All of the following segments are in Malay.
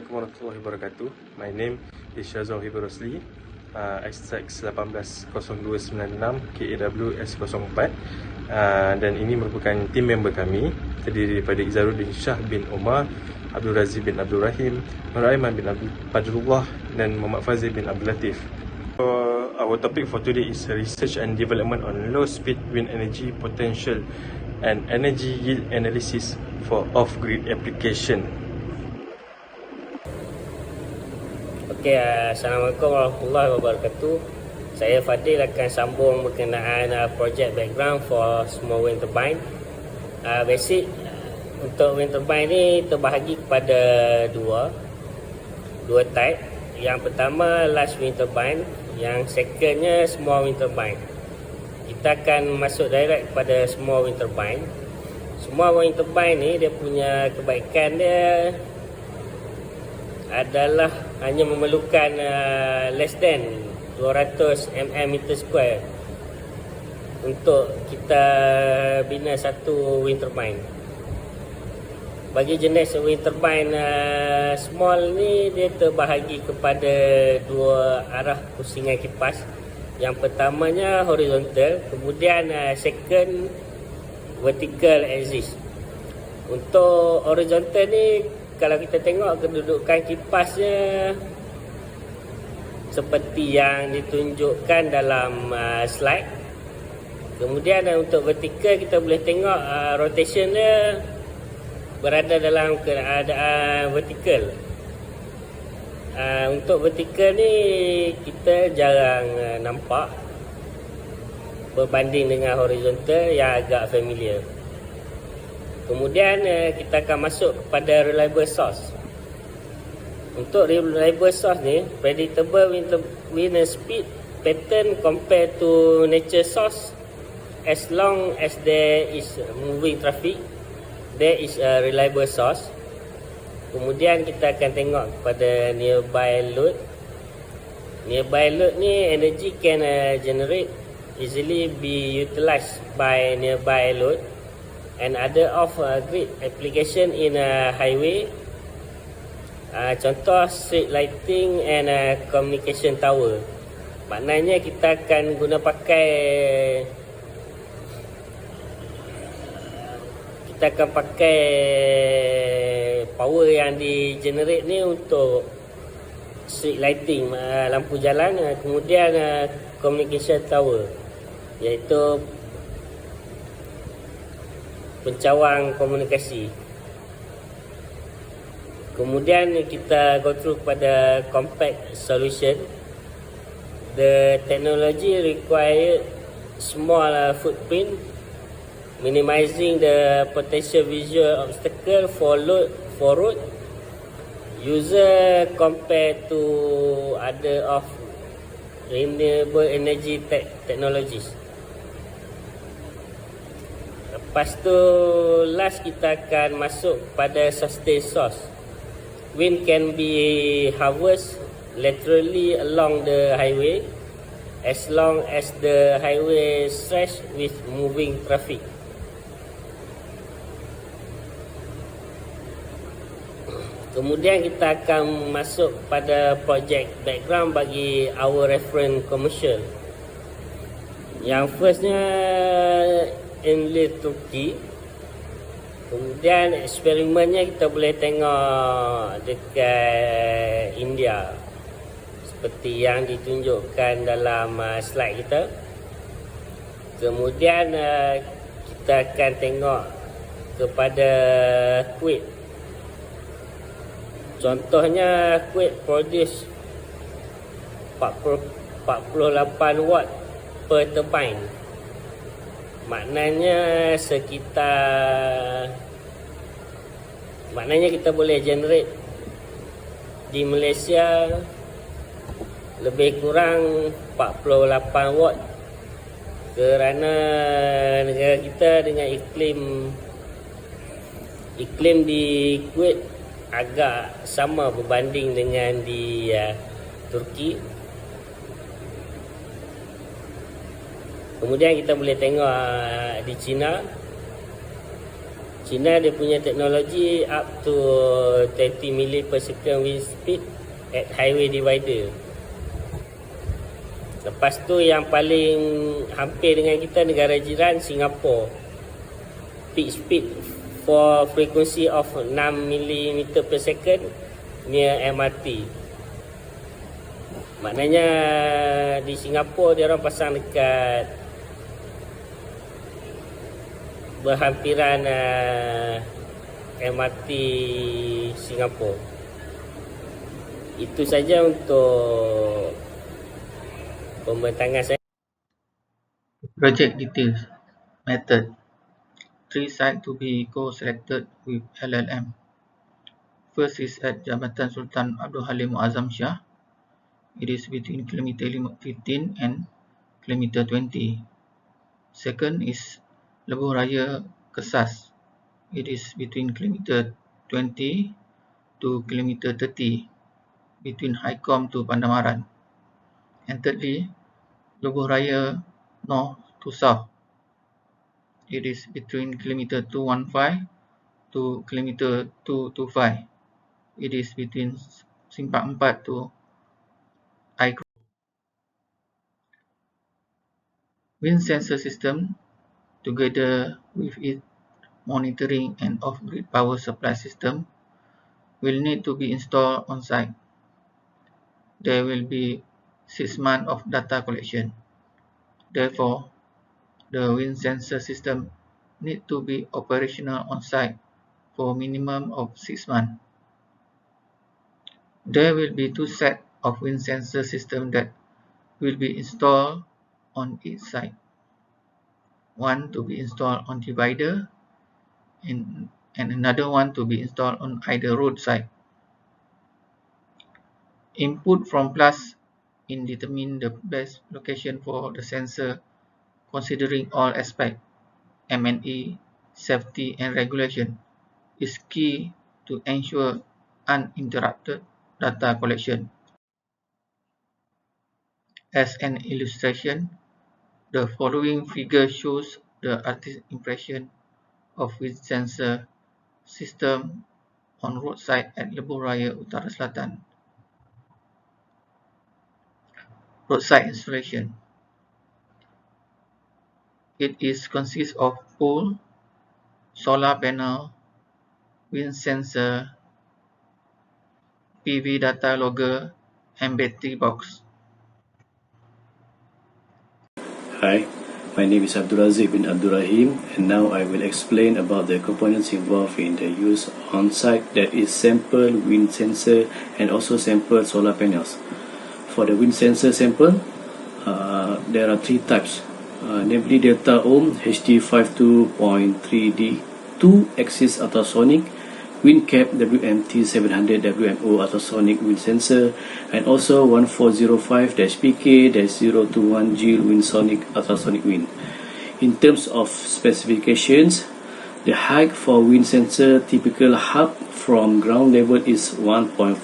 Warahmatullahi wabarakatuh. My name is Shazal Hibur Rosli, SX 180296 KAW S04, dan ini merupakan tim member kami terdiri daripada Izzaruddin Shah bin Omar, Abdul Razi bin Abdul Rahim, Nur Aiman bin Abdul Fadlullah dan Muhammad Fazil bin Abdul Latif. Our topic for today is research and development on low speed wind energy potential and energy yield analysis for off-grid application. Okay, Assalamualaikum warahmatullahi wabarakatuh. Saya Fadil akan sambung berkenaan project background for small wind turbine. Basic untuk wind turbine ni terbahagi kepada dua type. Yang pertama large wind turbine, yang secondnya small wind turbine. Kita akan masuk direct kepada small wind turbine. Small wind turbine ni dia punya kebaikan dia adalah hanya memerlukan less than 200 mm2 untuk kita bina satu wind turbine. Bagi jenis wind turbine small ni, dia terbahagi kepada dua arah pusingan kipas. Yang pertamanya horizontal, kemudian second vertical axis. Untuk horizontal ni, kalau kita tengok kedudukan kipasnya seperti yang ditunjukkan dalam slide. Kemudian untuk vertikal, kita boleh tengok rotation dia berada dalam keadaan vertikal. Untuk vertikal ni kita jarang nampak berbanding dengan horizontal yang agak familiar. Kemudian kita akan masuk kepada reliable source. Untuk reliable source ni, predictable wind speed pattern compared to nature source. As long as there is moving traffic, there is a reliable source. Kemudian kita akan tengok kepada nearby load. Nearby load ni, energy can generate easily be utilized by nearby load and other off-grid application in a highway. Contoh street lighting and communication tower. Maknanya kita akan guna pakai power yang di-generate ni untuk street lighting, lampu jalan, kemudian communication tower, iaitu pencawang komunikasi. Kemudian kita go through kepada compact solution. The technology required small footprint, minimizing the potential visual obstacle for road user compared to other of renewable energy technologies. Lepas tu last kita akan masuk pada sustain source. Wind can be harvested laterally along the highway as long as the highway stretch with moving traffic. Kemudian kita akan masuk pada project background bagi our reference commercial. Yang firstnya Enlit Turki. Kemudian eksperimennya kita boleh tengok dekat India seperti yang ditunjukkan dalam slide kita. Kemudian kita akan tengok kepada Kuwait. Contohnya Kuwait produce 48 watt per turbine. Maknanya kita boleh generate di Malaysia lebih kurang 48 watt, kerana negara kita dengan iklim di Kuwait agak sama berbanding dengan di Turki. Kemudian kita boleh tengok di China. China dia punya teknologi up to 30 mili per second wind speed at highway divider. Lepas tu yang paling hampir dengan kita negara jiran Singapura. Peak speed for frequency of 6 mm per second near MRT. Maknanya di Singapura dia orang pasang dekat berhampiran MRT Singapura. Itu saja untuk pembentangan saya. Project details. Method. 3 sites to be co-selected with LLM. First is at Jabatan Sultan Abdul Halim Muazzam Shah. It is between kilometer 15 and kilometer 20. Second is Lebuh Raya Kesas. It is between kilometer 20 to kilometer 30, between Highcom to Pandamaran. And thirdly, Lebuh Raya North to South. It is between kilometer 215 to kilometer 225. It is between Simpang 4 to Aigro. Wind sensor system, together with its monitoring and off-grid power supply system, will need to be installed on site. There will be 6 months of data collection. Therefore, the wind sensor system need to be operational on site for a minimum of 6 months. There will be 2 sets of wind sensor system that will be installed on each site. One to be installed on divider and another one to be installed on either roadside. Input from PLUS in determine the best location for the sensor considering all aspects, M&E, safety and regulation, is key to ensure uninterrupted data collection. As an illustration, the following figure shows the artist's impression of wind sensor system on roadside at Lebuh Raya Utara Selatan. Roadside installation. It consists of pole, solar panel, wind sensor, PV data logger, and battery box. Hi, my name is Abdul Razik bin Abdul Rahim, and now I will explain about the components involved in the use on-site, that is sample wind sensor and also sample solar panels. For the wind sensor sample, there are 3 types, namely Delta Ohm HD52.3D, 2-axis ultrasonic, WindCap WMT700 WMO ultrasonic wind sensor, and also 1405-PK-021 Joule windsonic ultrasonic wind. In terms of specifications, the height for wind sensor typical hub from ground level is 1.5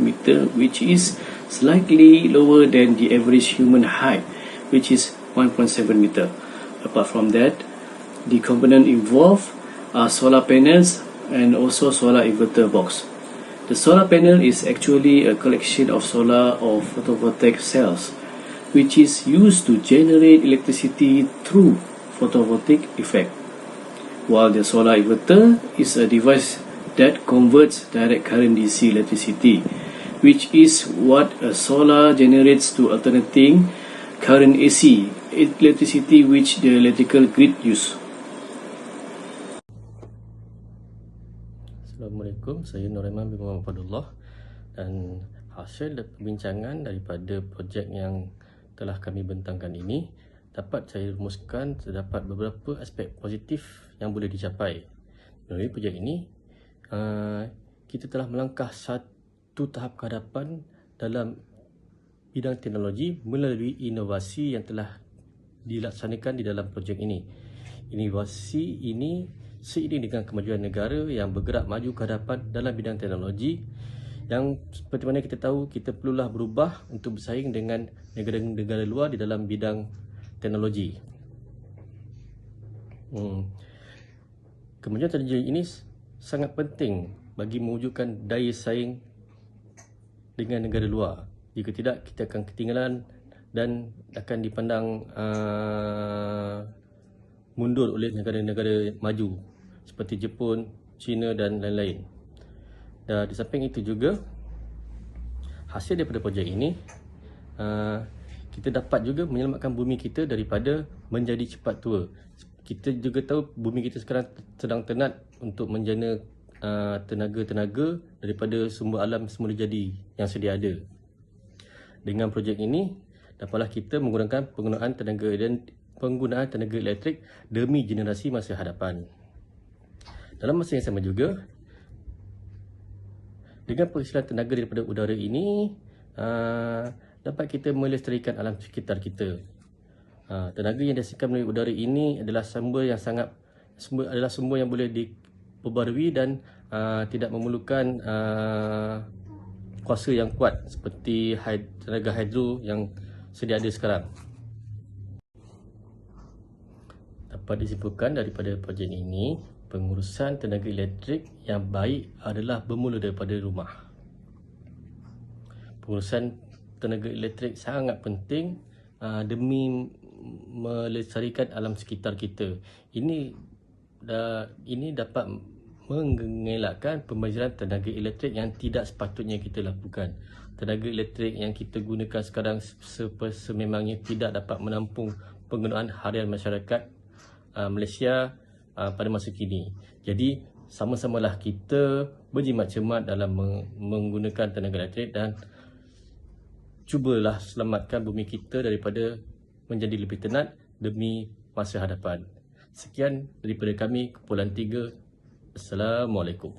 meter, which is slightly lower than the average human height, which is 1.7 meter. Apart from that, the component involved are solar panels and also solar inverter box. The solar panel is actually a collection of solar or photovoltaic cells, which is used to generate electricity through photovoltaic effect, while the solar inverter is a device that converts direct current DC electricity, which is what a solar generates to alternating current AC electricity which the electrical grid use. Assalamualaikum, saya Nur Rahman bin Muhammad Fadullah, dan hasil perbincangan daripada projek yang telah kami bentangkan ini dapat saya rumuskan terdapat beberapa aspek positif yang boleh dicapai. Melalui projek ini, kita telah melangkah satu tahap ke hadapan dalam bidang teknologi melalui inovasi yang telah dilaksanakan di dalam projek ini. Inovasi ini seiring dengan kemajuan negara yang bergerak maju ke hadapan dalam bidang teknologi, yang seperti mana kita tahu, kita perlulah berubah untuk bersaing dengan negara-negara luar di dalam bidang teknologi. Kemajuan teknologi ini sangat penting bagi mewujudkan daya saing dengan negara luar. Jika tidak, kita akan ketinggalan dan akan dipandang mundur oleh negara-negara maju seperti Jepun, China dan lain-lain. Dan di samping itu juga, hasil daripada projek ini, kita dapat juga menyelamatkan bumi kita daripada menjadi cepat tua. Kita juga tahu bumi kita sekarang sedang tenat untuk menjana tenaga-tenaga daripada sumber alam semula jadi yang sedia ada. Dengan projek ini, dapatlah kita menggunakan penggunaan tenaga elektrik demi generasi masa hadapan. Dalam masa yang sama juga, dengan penghasilan tenaga daripada udara ini, dapat kita melestarikan alam sekitar kita. Tenaga yang dihasilkan melalui udara ini adalah sumber yang boleh diperbarui dan tidak memerlukan kuasa yang kuat seperti tenaga hidro yang sedia ada sekarang. Dapat disimpulkan daripada projek ini, pengurusan tenaga elektrik yang baik adalah bermula daripada rumah. Pengurusan tenaga elektrik sangat penting demi melestarikan alam sekitar kita. Ini dapat mengelakkan pembaziran tenaga elektrik yang tidak sepatutnya kita lakukan. Tenaga elektrik yang kita gunakan sekarang sememangnya tidak dapat menampung penggunaan harian masyarakat Malaysia pada masa kini. Jadi sama-samalah kita berjimat cermat dalam menggunakan tenaga elektrik dan cubalah selamatkan bumi kita daripada menjadi lebih tenat demi masa hadapan. Sekian daripada kami, Kumpulan 3. Assalamualaikum.